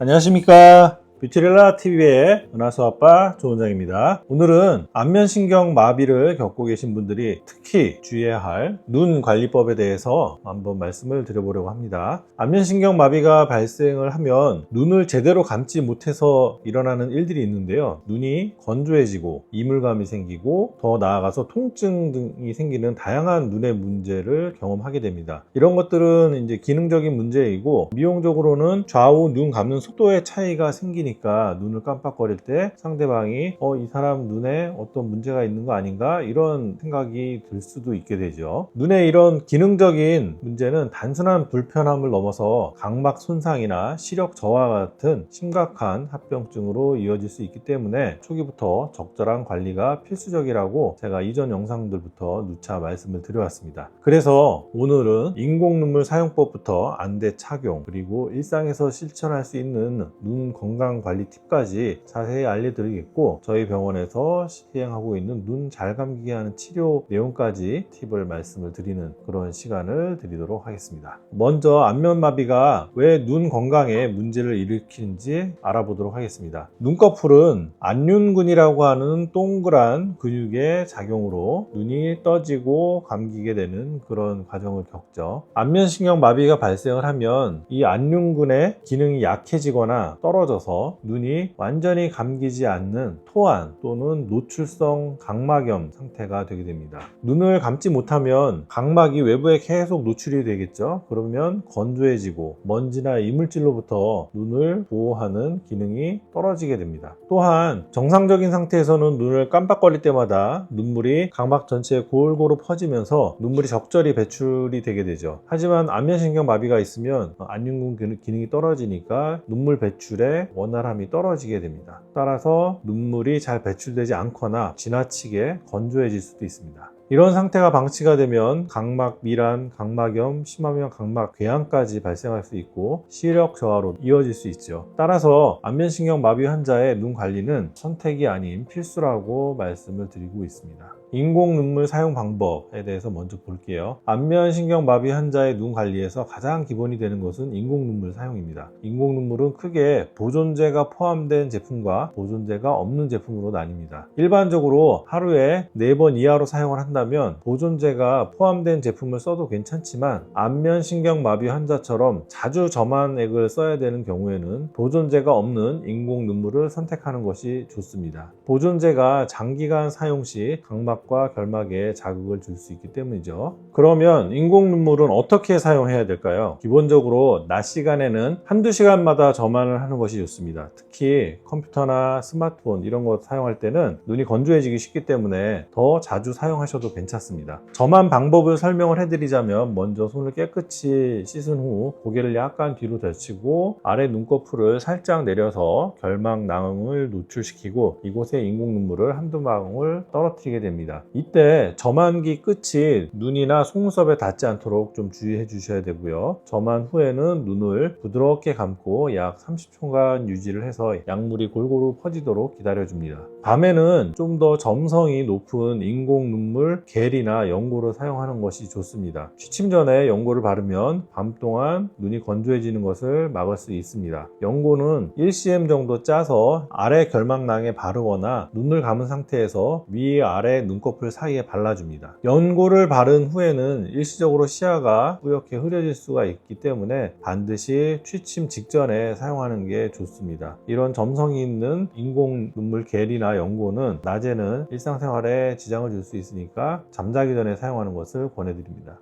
안녕하십니까. 뷰티렐라 TV의 은하수 아빠 조원장입니다. 오늘은 안면신경 마비를 겪고 계신 분들이 특히 주의해야 할 눈 관리법에 대해서 한번 말씀을 드려보려고 합니다. 안면신경 마비가 발생을 하면 눈을 제대로 감지 못해서 일어나는 일들이 있는데요. 눈이 건조해지고 이물감이 생기고 더 나아가서 통증 등이 생기는 다양한 눈의 문제를 경험하게 됩니다. 이런 것들은 이제 기능적인 문제이고 미용적으로는 좌우 눈 감는 속도의 차이가 생기니까 눈을 깜빡거릴 때 상대방이 이 사람 눈에 어떤 문제가 있는 거 아닌가 이런 생각이 들 수도 있게 되죠. 눈의 이런 기능적인 문제는 단순한 불편함을 넘어서 각막 손상이나 시력 저하 같은 심각한 합병증으로 이어질 수 있기 때문에 초기부터 적절한 관리가 필수적이라고 제가 이전 영상들부터 누차 말씀을 드려왔습니다. 그래서 오늘은 인공눈물 사용법부터 안대 착용 그리고 일상에서 실천할 수 있는 눈 건강 관리 팁까지 자세히 알려드리겠고, 저희 병원에서 시행하고 있는 눈 잘 감기게 하는 치료 내용까지 팁을 말씀을 드리는 그런 시간을 드리도록 하겠습니다. 먼저 안면마비가 왜 눈 건강에 문제를 일으키는지 알아보도록 하겠습니다. 눈꺼풀은 안륜근이라고 하는 동그란 근육의 작용으로 눈이 떠지고 감기게 되는 그런 과정을 겪죠. 안면신경 마비가 발생을 하면 이 안륜근의 기능이 약해지거나 떨어져서 눈이 완전히 감기지 않는 토한 또는 노출성 각막염 상태가 되게 됩니다. 눈을 감지 못하면 각막이 외부에 계속 노출이 되겠죠. 그러면 건조해지고 먼지나 이물질로부터 눈을 보호하는 기능이 떨어지게 됩니다. 또한 정상적인 상태에서는 눈을 깜빡거릴 때마다 눈물이 각막 전체에 골고루 퍼지면서 눈물이 적절히 배출이 되게 되죠. 하지만 안면신경 마비가 있으면 안륜근 기능이 떨어지니까 눈물 배출에 원활함이 떨어지게 됩니다. 따라서 눈물이 잘 배출되지 않거나 지나치게 건조해질 수도 있습니다. 이런 상태가 방치가 되면 각막 밀환, 각막염, 심하면 각막 궤양까지 발생할 수 있고 시력 저하로 이어질 수 있죠. 따라서 안면신경 마비 환자의 눈 관리는 선택이 아닌 필수라고 말씀을 드리고 있습니다. 인공 눈물 사용 방법에 대해서 먼저 볼게요. 안면신경 마비 환자의 눈 관리에서 가장 기본이 되는 것은 인공 눈물 사용입니다. 인공 눈물은 크게 보존제가 포함된 제품과 보존제가 없는 제품으로 나뉩니다. 일반적으로 하루에 4번 이하로 사용을 한다면 보존제가 포함된 제품을 써도 괜찮지만 안면신경 마비 환자처럼 자주 점안액을 써야 되는 경우에는 보존제가 없는 인공 눈물을 선택하는 것이 좋습니다. 보존제가 장기간 사용 시 각막 과 결막에 자극을 줄 수 있기 때문이죠. 그러면 인공 눈물은 어떻게 사용해야 될까요? 기본적으로 낮 시간에는 한두 시간마다 점안을 하는 것이 좋습니다. 특히 컴퓨터나 스마트폰 이런 거 사용할 때는 눈이 건조해지기 쉽기 때문에 더 자주 사용하셔도 괜찮습니다. 점안 방법을 설명을 해드리자면 먼저 손을 깨끗이 씻은 후 고개를 약간 뒤로 젖히고 아래 눈꺼풀을 살짝 내려서 결막낭을 노출시키고 이곳에 인공 눈물을 한두 방울 떨어뜨리게 됩니다. 이때 점안기 끝이 눈이나 속눈썹에 닿지 않도록 좀 주의해 주셔야 되고요. 점안 후에는 눈을 부드럽게 감고 약 30초간 유지를 해서 약물이 골고루 퍼지도록 기다려 줍니다. 밤에는 좀 더 점성이 높은 인공 눈물 겔이나 연고를 사용하는 것이 좋습니다. 취침 전에 연고를 바르면 밤 동안 눈이 건조해지는 것을 막을 수 있습니다. 연고는 1cm 정도 짜서 아래 결막낭에 바르거나 눈을 감은 상태에서 위아래 눈꺼풀 사이에 발라줍니다. 연고를 바른 후에는 일시적으로 시야가 뿌옇게 흐려질 수가 있기 때문에 반드시 취침 직전에 사용하는 게 좋습니다. 이런 점성이 있는 인공 눈물 겔이나 연고는 낮에는 일상생활에 지장을 줄 수 있으니까 잠자기 전에 사용하는 것을 권해드립니다.